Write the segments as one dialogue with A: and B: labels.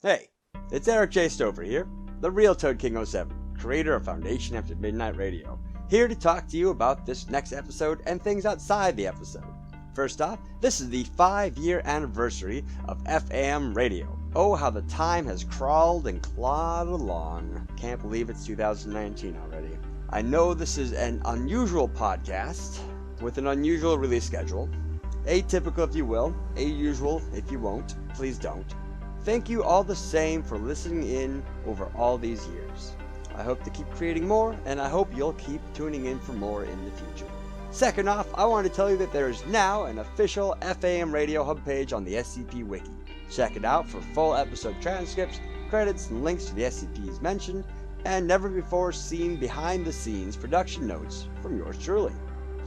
A: Hey, it's Eric J. Stover here, the real Toad King 07, creator of Foundation After Midnight Radio, here to talk to you about this next episode and things outside the episode. First off, this is the 5-year anniversary of FAM Radio. Oh, how the time has crawled and clawed along. Can't believe it's 2019 already. I know this is an unusual podcast with an unusual release schedule. Atypical if you will, usual if you won't. Please don't. Thank you all the same for listening in over all these years. I hope to keep creating more, and I hope you'll keep tuning in for more in the future. Second off, I want to tell you that there is now an official FAM Radio hub page on the SCP Wiki. Check it out for full episode transcripts, credits, and links to the SCPs mentioned, and never before seen behind-the-scenes production notes from yours truly.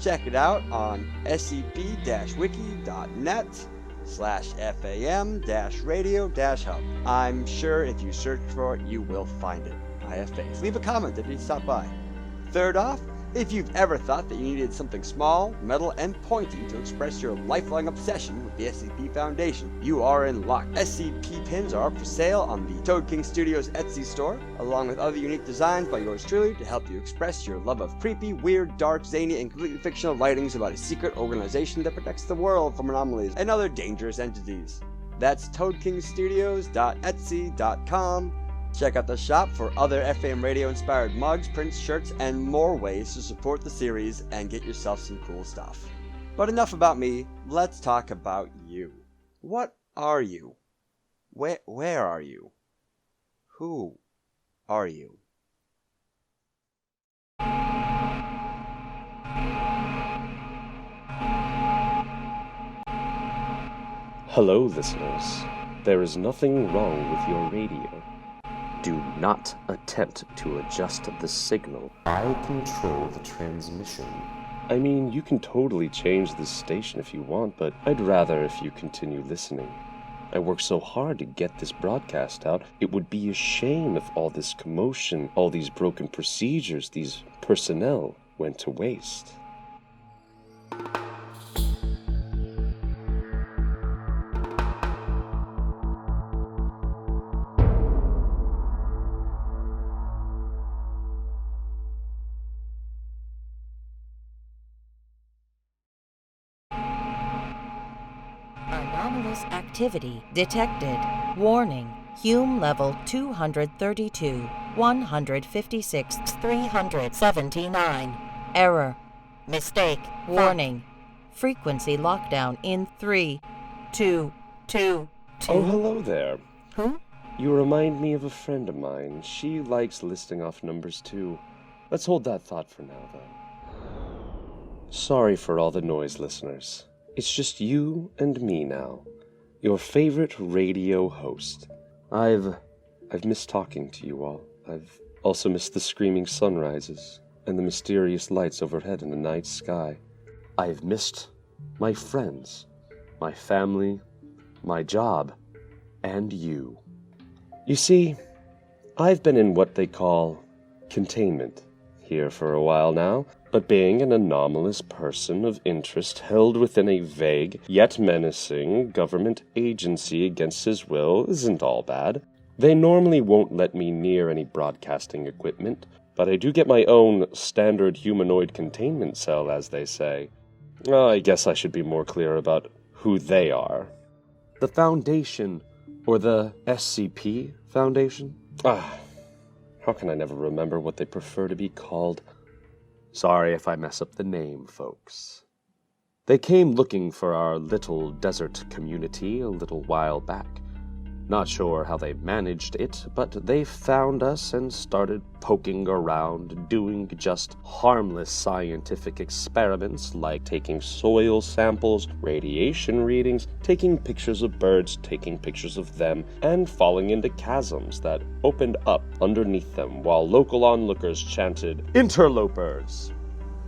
A: Check it out on scp-wiki.net/FAM-radio-hub. I'm sure if you search for it, you will find it. I have faith. Leave a comment if you stop by. Third off, if you've ever thought that you needed something small, metal, and pointy to express your lifelong obsession with the SCP Foundation, you are in luck. SCP pins are up for sale on the Toad King Studios Etsy store, along with other unique designs by yours truly to help you express your love of creepy, weird, dark, zany, and completely fictional writings about a secret organization that protects the world from anomalies and other dangerous entities. That's toadkingstudios.etsy.com. Check out the shop for other FAM Radio inspired mugs, prints, shirts, and more ways to support the series and get yourself some cool stuff. But enough about me, let's talk about you. What are you? Where are you? Who are you?
B: Hello, listeners. There is nothing wrong with your radio. Do not attempt to adjust the signal.
C: I control the transmission.
B: I mean, you can totally change the station if you want, but I'd rather if you continue listening. I worked so hard to get this broadcast out, it would be a shame if all this commotion, all these broken procedures, these personnel went to waste.
D: Anomalous activity detected. Warning. Hume level 232, 156, 379. Error. Mistake. Warning. Frequency lockdown in 3, 2, 2, 2.
B: Oh, hello there.
D: Who?
B: You remind me of a friend of mine. She likes listing off numbers too. Let's hold that thought for now, though. Sorry for all the noise, listeners. It's just you and me now, your favorite radio host. I've missed talking to you all. I've also missed the screaming sunrises and the mysterious lights overhead in the night sky. I've missed my friends, my family, my job, and you. You see, I've been in what they call containment here for a while now. But being an anomalous person of interest held within a vague, yet menacing, government agency against his will isn't all bad. They normally won't let me near any broadcasting equipment, but I do get my own standard humanoid containment cell, as they say. I guess I should be more clear about who they are. The Foundation, or the SCP Foundation? How can I never remember what they prefer to be called? Sorry if I mess up the name, folks. They came looking for our little desert community a little while back. Not sure how they managed it, but they found us and started poking around, doing just harmless scientific experiments like taking soil samples, radiation readings, taking pictures of birds, taking pictures of them, and falling into chasms that opened up underneath them while local onlookers chanted, "Interlopers!"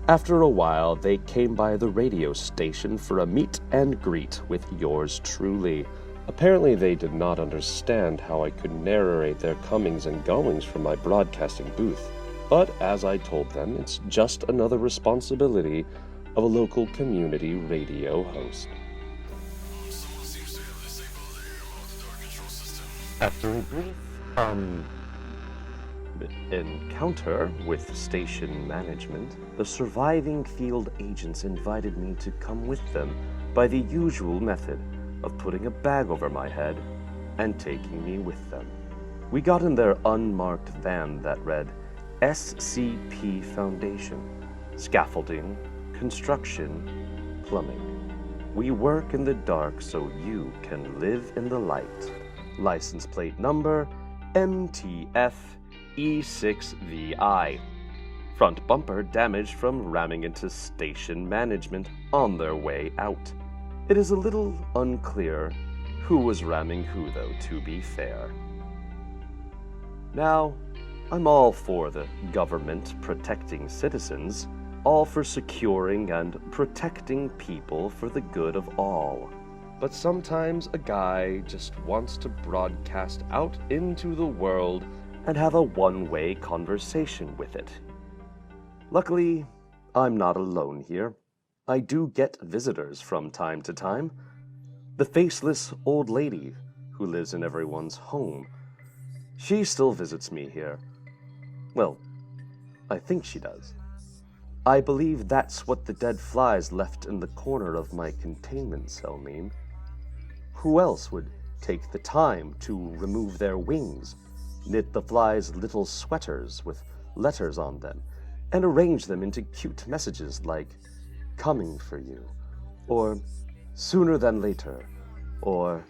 B: After a while, they came by the radio station for a meet and greet with yours truly. Apparently they did not understand how I could narrate their comings and goings from my broadcasting booth. But as I told them, it's just another responsibility of a local community radio host.
E: Someone seems to have disabled the remote door control system.
C: After a brief,
B: encounter with station management, the surviving field agents invited me to come with them by the usual method of putting a bag over my head and taking me with them. We got in their unmarked van that read SCP Foundation, Scaffolding, Construction, Plumbing. We work in the dark so you can live in the light. License plate number MTF E6VI. Front bumper damaged from ramming into station management on their way out. It is a little unclear who was ramming who, though, to be fair. Now, I'm all for the government protecting citizens, all for securing and protecting people for the good of all. But sometimes a guy just wants to broadcast out into the world and have a one-way conversation with it. Luckily, I'm not alone here. I do get visitors from time to time. The faceless old lady who lives in everyone's home. She still visits me here. Well, I think she does. I believe that's what the dead flies left in the corner of my containment cell mean. Who else would take the time to remove their wings, knit the flies' little sweaters with letters on them, and arrange them into cute messages like, coming for you, or sooner than later, or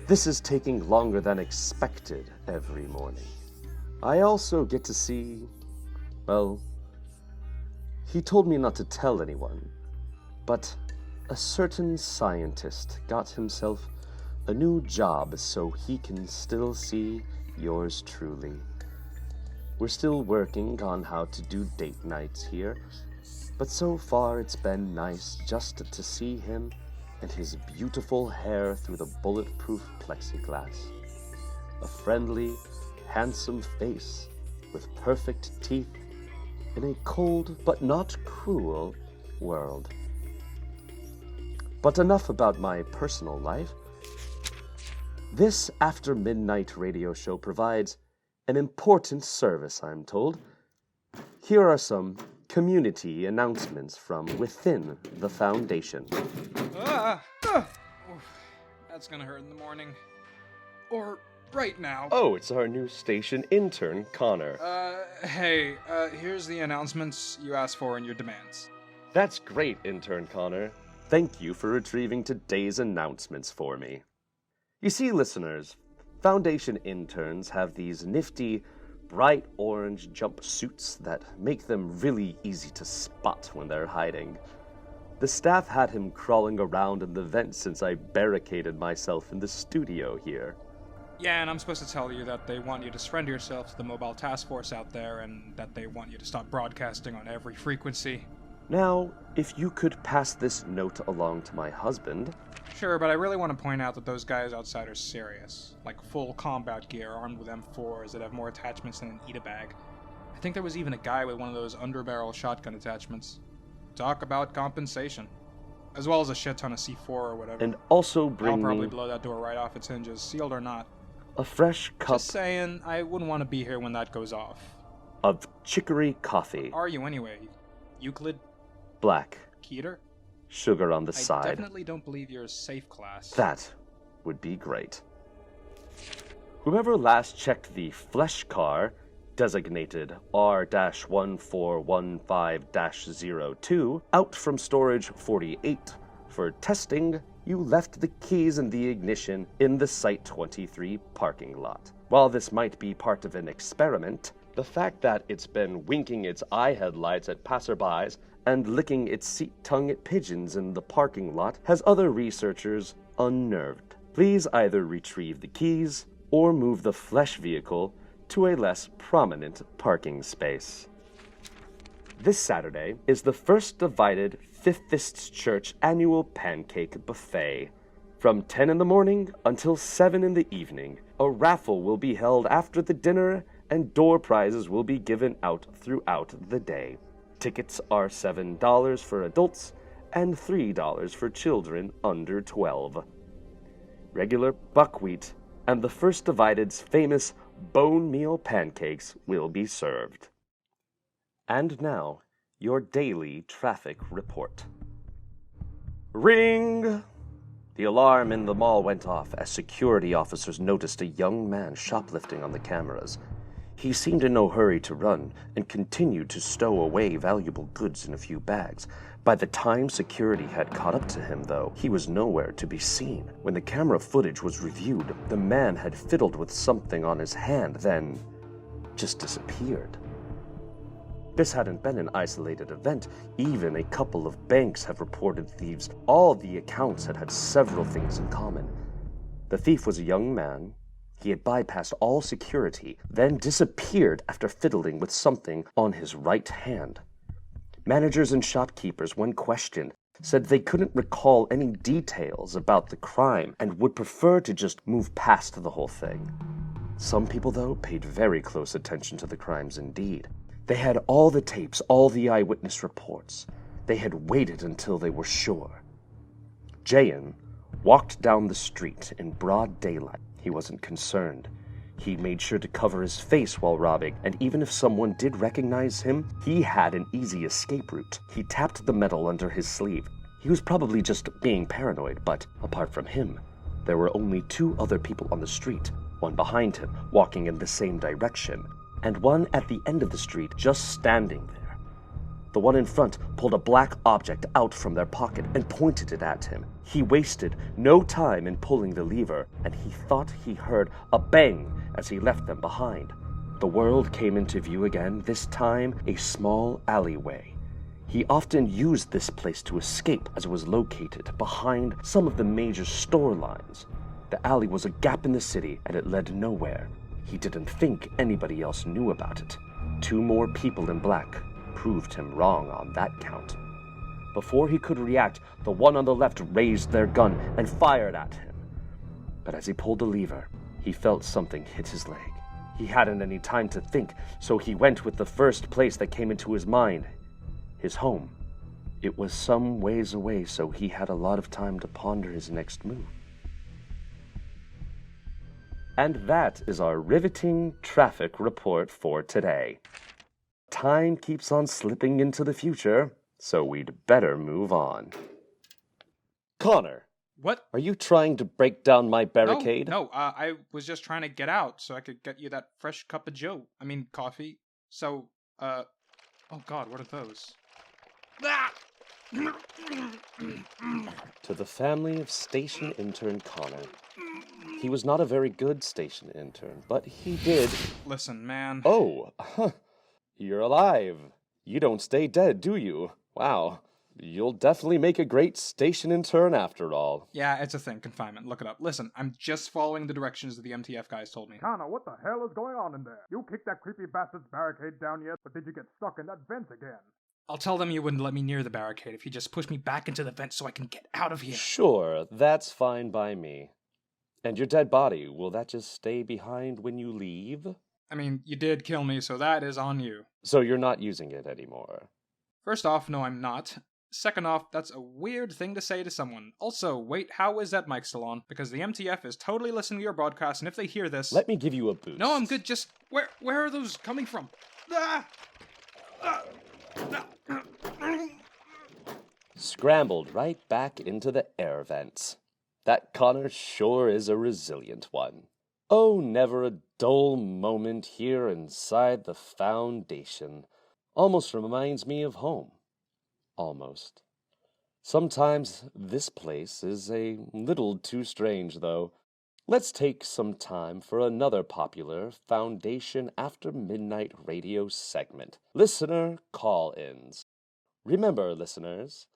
B: this is taking longer than expected every morning. I also get to see, well, he told me not to tell anyone, but a certain scientist got himself a new job so he can still see yours truly. We're still working on how to do date nights here, but so far it's been nice just to see him and his beautiful hair through the bulletproof plexiglass. A friendly, handsome face with perfect teeth in a cold but not cruel world. But enough about my personal life. This after midnight radio show provides an important service, I'm told. Here are some community announcements from within the Foundation.
E: That's gonna hurt in the morning. Or right now.
B: Oh, it's our new station intern, Connor.
E: Hey, here's the announcements you asked for and your demands.
B: That's great, intern Connor. Thank you for retrieving today's announcements for me. You see, listeners, Foundation interns have these nifty, bright orange jumpsuits that make them really easy to spot when they're hiding. The staff had him crawling around in the vent since I barricaded myself in the studio here.
E: Yeah, and I'm supposed to tell you that they want you to surrender yourself to the mobile task force out there and that they want you to stop broadcasting on every frequency.
B: Now, if you could pass this note along to my husband...
E: Sure, but I really want to point out that those guys outside are serious. Like full combat gear armed with M4s that have more attachments than an eat-a-bag. I think there was even a guy with one of those underbarrel shotgun attachments. Talk about compensation. As well as a shit ton of C4 or whatever.
B: And also bring
E: I'll probably
B: me
E: blow that door right off its hinges, sealed or not.
B: a fresh cup
E: Just saying, I wouldn't want to be here when that goes off.
B: of chicory coffee.
E: Are you anyway? Euclid?
B: Black.
E: Keter?
B: Sugar on the
E: I
B: side.
E: definitely don't believe you're a safe class.
B: That would be great. Whoever last checked the flesh car, designated R-1415-02, out from storage 48 for testing, you left the keys in the ignition in the Site 23 parking lot. While this might be part of an experiment, the fact that it's been winking its eye headlights at passerbys and licking its seat tongue at pigeons in the parking lot has other researchers unnerved. Please either retrieve the keys or move the flesh vehicle to a less prominent parking space. This Saturday is the First Divided Fifthist Church annual pancake buffet. From 10 in the morning until 7 in the evening, a raffle will be held after the dinner and door prizes will be given out throughout the day. Tickets are $7 for adults and $3 for children under 12. Regular buckwheat and the First Divided's famous bone meal pancakes will be served. And now, your daily traffic report. Ring! The alarm in the mall went off as security officers noticed a young man shoplifting on the cameras. He seemed in no hurry to run and continued to stow away valuable goods in a few bags. By the time security had caught up to him, though, he was nowhere to be seen. When the camera footage was reviewed, the man had fiddled with something on his hand, then just disappeared. This hadn't been an isolated event. Even a couple of banks have reported thieves. All the accounts had several things in common. The thief was a young man. He had bypassed all security, then disappeared after fiddling with something on his right hand. Managers and shopkeepers, when questioned, said they couldn't recall any details about the crime and would prefer to just move past the whole thing. Some people, though, paid very close attention to the crimes indeed. They had all the tapes, all the eyewitness reports. They had waited until they were sure. Jayan walked down the street in broad daylight. He wasn't concerned. He made sure to cover his face while robbing, and even if someone did recognize him, he had an easy escape route. He tapped the metal under his sleeve. He was probably just being paranoid, but apart from him, there were only 2 other people on the street, one behind him, walking in the same direction, and one at the end of the street, just standing there. The one in front pulled a black object out from their pocket and pointed it at him. He wasted no time in pulling the lever, and he thought he heard a bang as he left them behind. The world came into view again, this time a small alleyway. He often used this place to escape as it was located behind some of the major store lines. The alley was a gap in the city, and it led nowhere. He didn't think anybody else knew about it. 2 more people in black proved him wrong on that count. Before he could react, the one on the left raised their gun and fired at him. But as he pulled the lever, he felt something hit his leg. He hadn't any time to think, so he went with the first place that came into his mind, his home. It was some ways away, so he had a lot of time to ponder his next move. And that is our riveting traffic report for today. Time keeps on slipping into the future, so we'd better move on. Connor!
E: What?
B: Are you trying to break down my barricade?
E: No, I was just trying to get out so I could get you that fresh cup of coffee. So, oh god, what are those?
B: To the family of station intern Connor. He was not a very good station intern, but he did...
E: Listen, man.
B: Oh, you're alive. You don't stay dead, do you? Wow. You'll definitely make a great station intern after all.
E: Yeah, it's a thing, confinement. Look it up. Listen, I'm just following the directions that the MTF guys told me.
F: Connor, what the hell is going on in there? You kicked that creepy bastard's barricade down yet, or did you get stuck in that vent again?
E: I'll tell them you wouldn't let me near the barricade if you just push me back into the vent so I can get out of here.
B: Sure, that's fine by me. And your dead body, will that just stay behind when you leave?
E: I mean, you did kill me, so that is on you.
B: So you're not using it anymore?
E: First off, no, I'm not. Second off, that's a weird thing to say to someone. Also, wait, how is that mic still on? Because the MTF is totally listening to your broadcast, and if they hear this...
B: Let me give you a boost.
E: No, I'm good, just... Where are those coming from?
B: Scrambled right back into the air vents. That Connor sure is a resilient one. Oh, never a dull moment here inside the Foundation. Almost reminds me of home. Almost. Sometimes this place is a little too strange, though. Let's take some time for another popular Foundation After Midnight radio segment, Listener Call-Ins. Remember, listeners,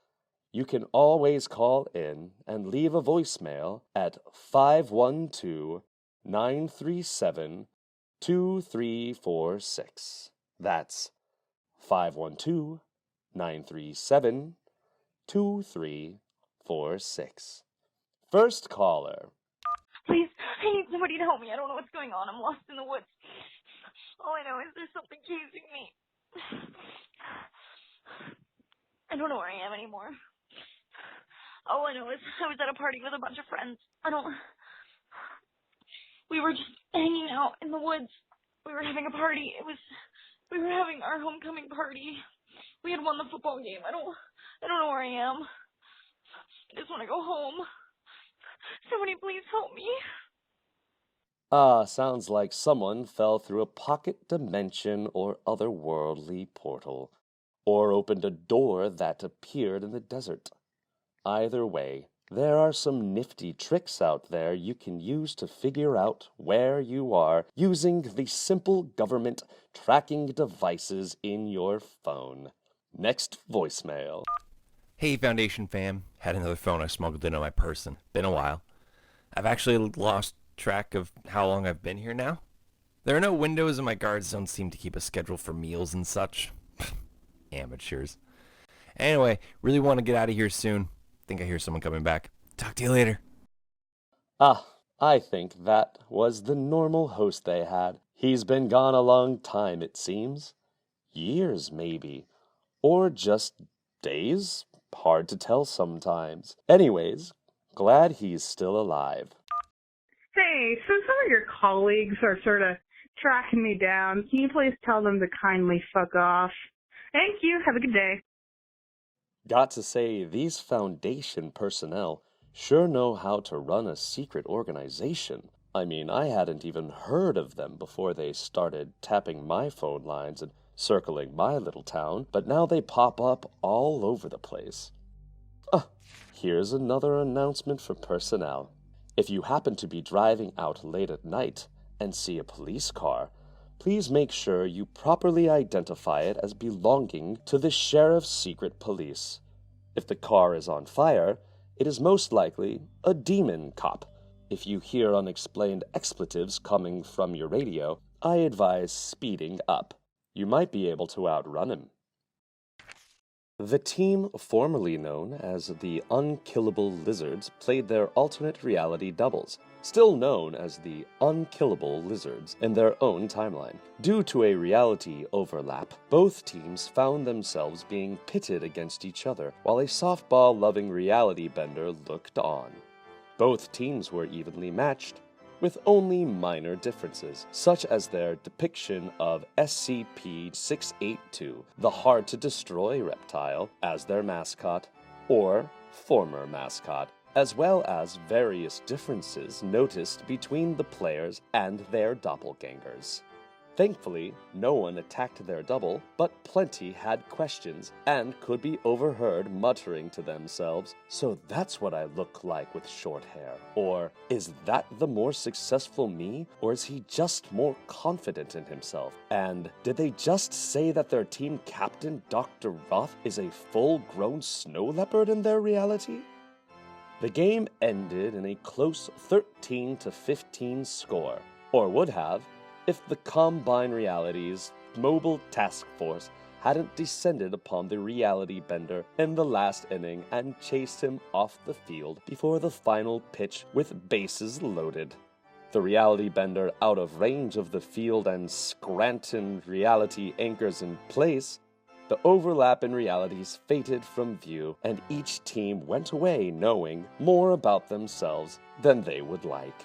B: you can always call in and leave a voicemail at 512-937-2346. That's 512-937-2346. First caller.
G: Please, I need somebody to help me. I don't know what's going on. I'm lost in the woods. All I know is there's something chasing me. I don't know where I am anymore. All I know is I was at a party with a bunch of friends. I don't We were just hanging out in the woods. We were having a party. We were having our homecoming party. We had won the football game. I don't know where I am. I just want to go home. Somebody please help me.
B: Sounds like someone fell through a pocket dimension or otherworldly portal, or opened a door that appeared in the desert. Either way, there are some nifty tricks out there you can use to figure out where you are using the simple government tracking devices in your phone. Next voicemail.
H: Hey, Foundation fam. Had another phone I smuggled into my person. Been a while. I've actually lost track of how long I've been here now. There are no windows and my guards don't seem to keep a schedule for meals and such. Amateurs. Anyway, really want to get out of here soon. Think I hear someone coming back. Talk to you later.
B: I think that was the normal host they had. He's been gone a long time, it seems. Years, maybe. Or just days? Hard to tell sometimes. Anyways, glad he's still alive.
I: Hey, so some of your colleagues are sort of tracking me down. Can you please tell them to kindly fuck off? Thank you. Have a good day.
B: Got to say, these Foundation personnel sure know how to run a secret organization. I mean, I hadn't even heard of them before they started tapping my phone lines and circling my little town, but now they pop up all over the place. Here's another announcement for personnel. If you happen to be driving out late at night and see a police car, please make sure you properly identify it as belonging to the Sheriff's Secret Police. If the car is on fire, it is most likely a demon cop. If you hear unexplained expletives coming from your radio, I advise speeding up. You might be able to outrun him. The team formerly known as the Unkillable Lizards played their alternate reality doubles, still known as the Unkillable Lizards, in their own timeline. Due to a reality overlap, both teams found themselves being pitted against each other, while a softball-loving reality bender looked on. Both teams were evenly matched, with only minor differences, such as their depiction of SCP-682, the hard-to-destroy reptile, as their mascot, or former mascot, as well as various differences noticed between the players and their doppelgangers. Thankfully, no one attacked their double, but plenty had questions and could be overheard muttering to themselves, "So that's what I look like with short hair," or "Is that the more successful me, or is he just more confident in himself?" And "Did they just say that their team captain, Dr. Roth, is a full-grown snow leopard in their reality?" The game ended in a close 13-15 score, or would have, if the Combine Realities Mobile Task Force hadn't descended upon the reality bender in the last inning and chased him off the field before the final pitch with bases loaded. The reality bender out of range of the field and Scranton reality anchors in place, the overlap in realities faded from view, and each team went away knowing more about themselves than they would like.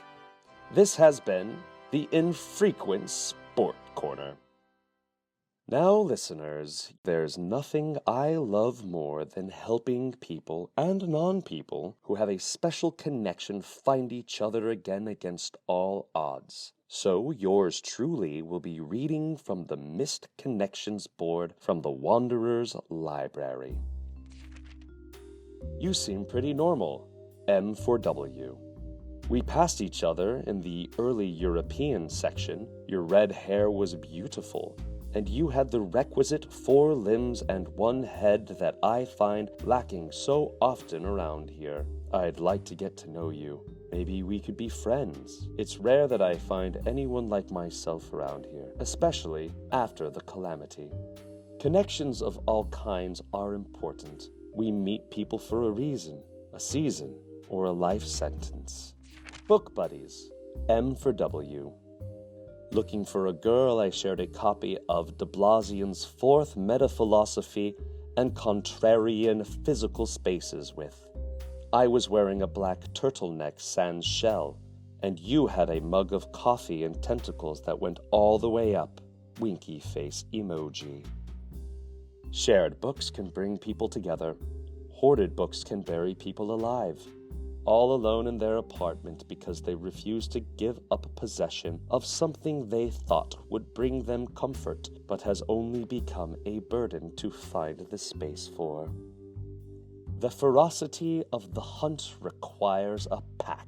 B: This has been the Infrequent Sport Corner. Now, listeners, there's nothing I love more than helping people and non-people who have a special connection find each other again against all odds. So yours truly will be reading from the Missed Connections board from the Wanderer's Library. You seem pretty normal. M for W. We passed each other in the early European section. Your red hair was beautiful, and you had the requisite 4 limbs and 1 head that I find lacking so often around here. I'd like to get to know you. Maybe we could be friends. It's rare that I find anyone like myself around here, especially after the calamity. Connections of all kinds are important. We meet people for a reason, a season, or a life sentence. Book buddies. M for W. Looking for a girl, I shared a copy of de Blasian's 4th Metaphilosophy and Contrarian Physical Spaces with. I was wearing a black turtleneck sans shell, And you had a mug of coffee and tentacles that went all the way up. Winky face emoji. Shared books can bring people together. Hoarded books can bury people alive. All alone in their apartment because they refuse to give up possession of something they thought would bring them comfort, but has only become a burden to find the space for. The ferocity of the hunt requires a pack.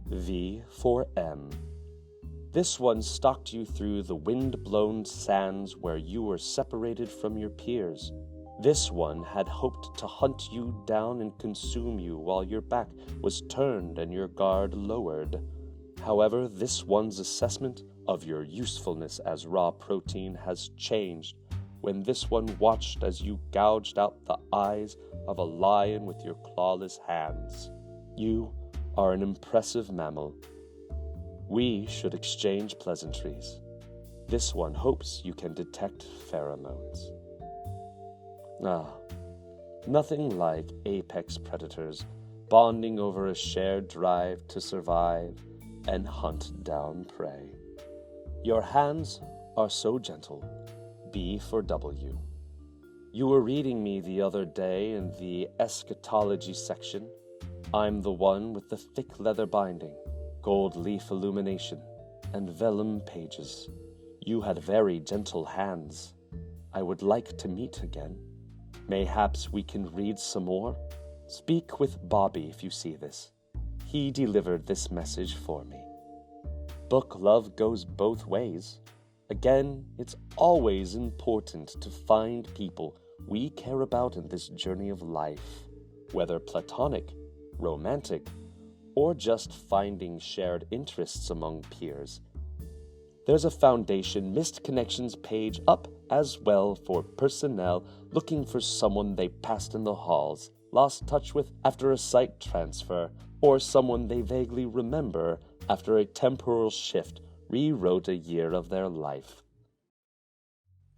B: V for M. This one stalked you through the wind-blown sands where you were separated from your peers. This one had hoped to hunt you down and consume you while your back was turned and your guard lowered. However, this one's assessment of your usefulness as raw protein has changed when this one watched as you gouged out the eyes of a lion with your clawless hands. You are an impressive mammal. We should exchange pleasantries. This one hopes you can detect pheromones. Nothing like apex predators bonding over a shared drive to survive and hunt down prey. Your hands are so gentle. B for W. You were reading me the other day in the eschatology section. I'm the one with the thick leather binding, gold leaf illumination, and vellum pages. You had very gentle hands. I would like to meet again. Mayhaps we can read some more? Speak with Bobby if you see this. He delivered this message for me. Book love goes both ways. Again, it's always important to find people we care about in this journey of life, whether platonic, romantic, or just finding shared interests among peers. There's a Foundation Missed Connections page up as well for personnel looking for someone they passed in the halls, lost touch with after a site transfer, or someone they vaguely remember after a temporal shift rewrote a year of their life.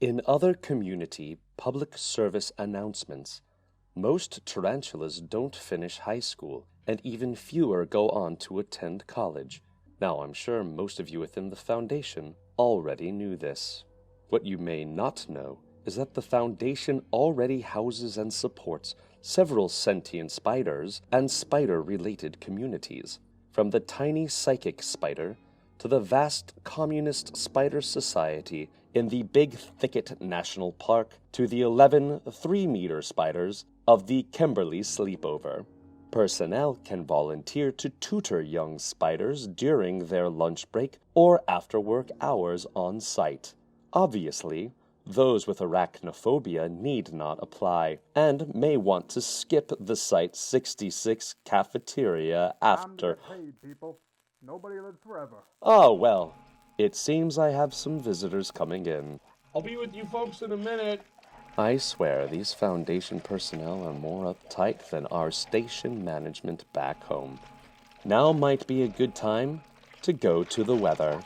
B: In other community public service announcements, most tarantulas don't finish high school, and even fewer go on to attend college. Now, I'm sure most of you within the Foundation already knew this. What you may not know is that the Foundation already houses and supports several sentient spiders and spider-related communities, from the tiny psychic spider to the vast communist spider society in the Big Thicket National Park to the 11 3-meter spiders of the Kimberly Sleepover. Personnel can volunteer to tutor young spiders during their lunch break or after work hours on site. Obviously, those with arachnophobia need not apply and may want to skip the Site 66 cafeteria after.
F: Time to get paid, people. Nobody lives forever.
B: Oh, well, it seems I have some visitors coming in.
J: I'll be with you folks in a minute.
B: I swear these Foundation personnel are more uptight than our station management back home. Now might be a good time to go to the weather.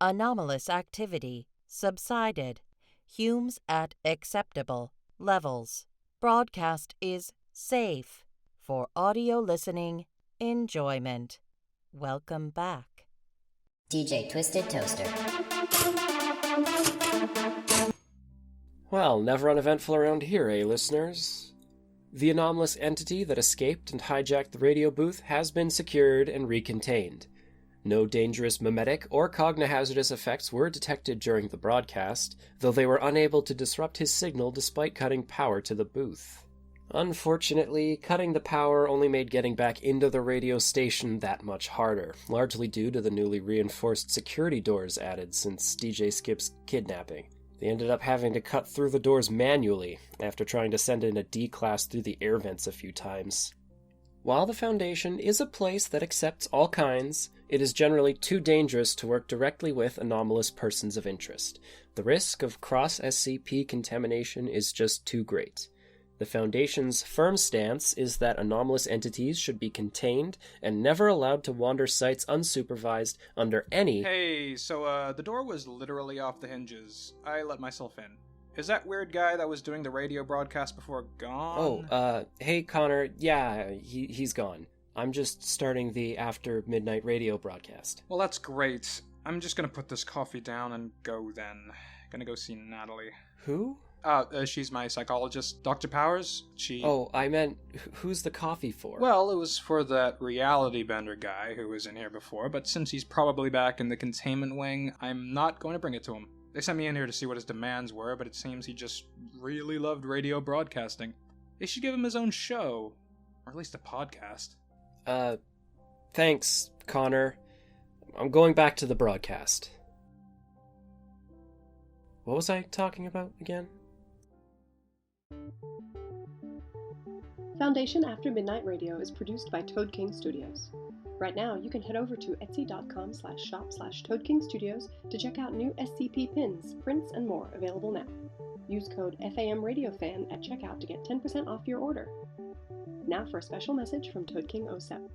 D: Anomalous activity subsided. Humes at acceptable levels. Broadcast is safe for audio listening enjoyment. Welcome back.
K: DJ Twisted Toaster.
L: Well, never uneventful around here, eh, listeners? The anomalous entity that escaped and hijacked the radio booth has been secured and recontained. No dangerous mimetic or cognohazardous effects were detected during the broadcast, though they were unable to disrupt his signal despite cutting power to the booth. Unfortunately, cutting the power only made getting back into the radio station that much harder, largely due to the newly reinforced security doors added since DJ Scip's kidnapping. They ended up having to cut through the doors manually, after trying to send in a D-class through the air vents a few times. While the Foundation is a place that accepts all kinds, it is generally too dangerous to work directly with anomalous persons of interest. The risk of cross-SCP contamination is just too great. The Foundation's firm stance is that anomalous entities should be contained and never allowed to wander sites unsupervised under any...
E: Hey, so the door was literally off the hinges. I let myself in. Is that weird guy that was doing the radio broadcast before gone?
L: Oh, hey Connor, yeah, he's gone. I'm just starting the after midnight radio broadcast.
E: Well, that's great. I'm just gonna put this coffee down and go then. Gonna go see Natalie.
L: Who?
E: She's my psychologist. Dr. Powers, she...
L: Oh, I meant, who's the coffee for?
E: Well, it was for that reality bender guy who was in here before, but since he's probably back in the containment wing, I'm not going to bring it to him. They sent me in here to see what his demands were, but it seems he just really loved radio broadcasting. They should give him his own show. Or at least a podcast.
L: Thanks, Connor. I'm going back to the broadcast. What was I talking about again?
M: Foundation After Midnight Radio is produced by Toad King Studios. Right now, you can head over to etsy.com/shop/ToadKingStudios to check out new SCP pins, prints, and more available now. Use code FAMRadioFan at checkout to get 10% off your order. Now for a special message from Toad King 07.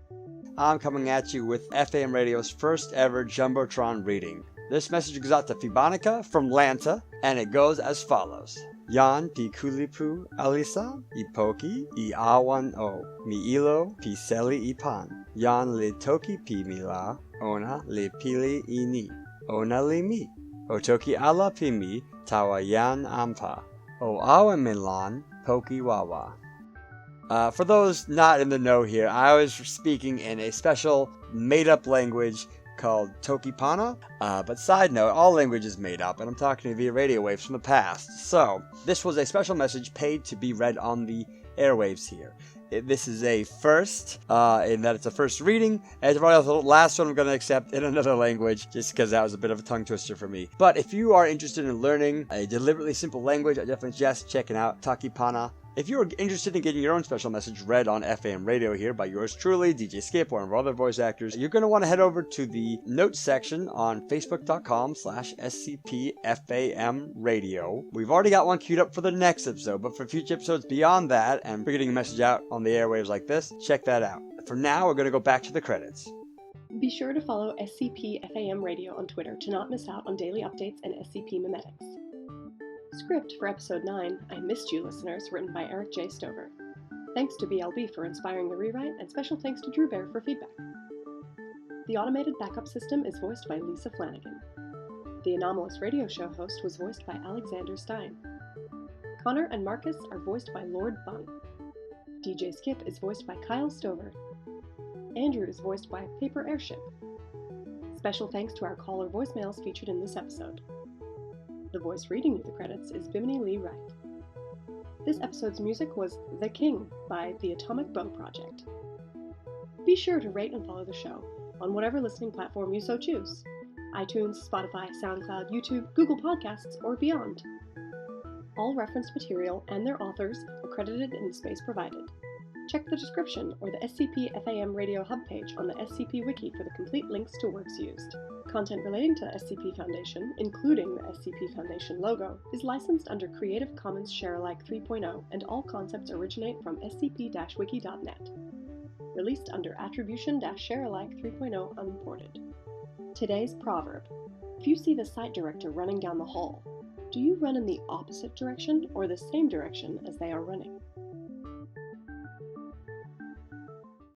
A: I'm coming at you with FAM Radio's first ever Jumbotron reading. This message goes out to Fibonica from Lanta, and it goes as follows. Yan pi kulipu alisa, ipoki, I awan o, mi ilo, pi seli ipan. Yan li toki pi mila, ona li pili ini, ona li mi. Otoki ala pi mi, tawa yan ampa. O awa milan, poki wawa. For those not in the know here, I was speaking in a special made-up language called Tokipana, but side note, all language is made up, and I'm talking via radio waves from the past. So, this was a special message paid to be read on the airwaves here. This is a first, in that it's a first reading, and it's probably the last one I'm going to accept in another language, just because that was a bit of a tongue twister for me. But if you are interested in learning a deliberately simple language, I definitely suggest checking out Takipana. If you are interested in getting your own special message read on FAM Radio here by yours truly, DJ Scip, or one of our other voice actors, you're going to want to head over to the notes section on facebook.com/SCPFAM Radio. We've already got one queued up for the next episode, but for future episodes beyond that, and for getting a message out on the airwaves like this, check that out. For now, we're going to go back to the credits.
M: Be sure to follow SCP-FAM Radio on Twitter to not miss out on daily updates and SCP memetics. Script for Episode 9, I Missed You, listeners, written by Eric J. Stover. Thanks to BLB for inspiring the rewrite, and special thanks to Drewbear for feedback. The automated backup system is voiced by Lisa Flanagan. The Anomalous radio show host was voiced by Alexander Stine. Connor and Marcus are voiced by Lord Bung. DJ Skip is voiced by Kyle Stover. Andrew is voiced by PaperAirship. Special thanks to our caller voicemails featured in this episode. The voice reading you the credits is Bimini Lee Wright. This episode's music was The King by the Atomic Bow Project. Be sure to rate and follow the show on whatever listening platform you so choose: iTunes, Spotify, SoundCloud, YouTube, Google Podcasts, or beyond. All referenced material and their authors are credited in the space provided. Check the description or the SCP-FAM Radio hub page on the SCP Wiki for the complete links to works used. Content relating to the SCP Foundation, including the SCP Foundation logo, is licensed under Creative Commons Sharealike 3.0, and all concepts originate from scp-wiki.net. Released under Attribution-Sharealike 3.0 Unported. Today's proverb: If you see the site director running down the hall, do you run in the opposite direction or the same direction as they are running?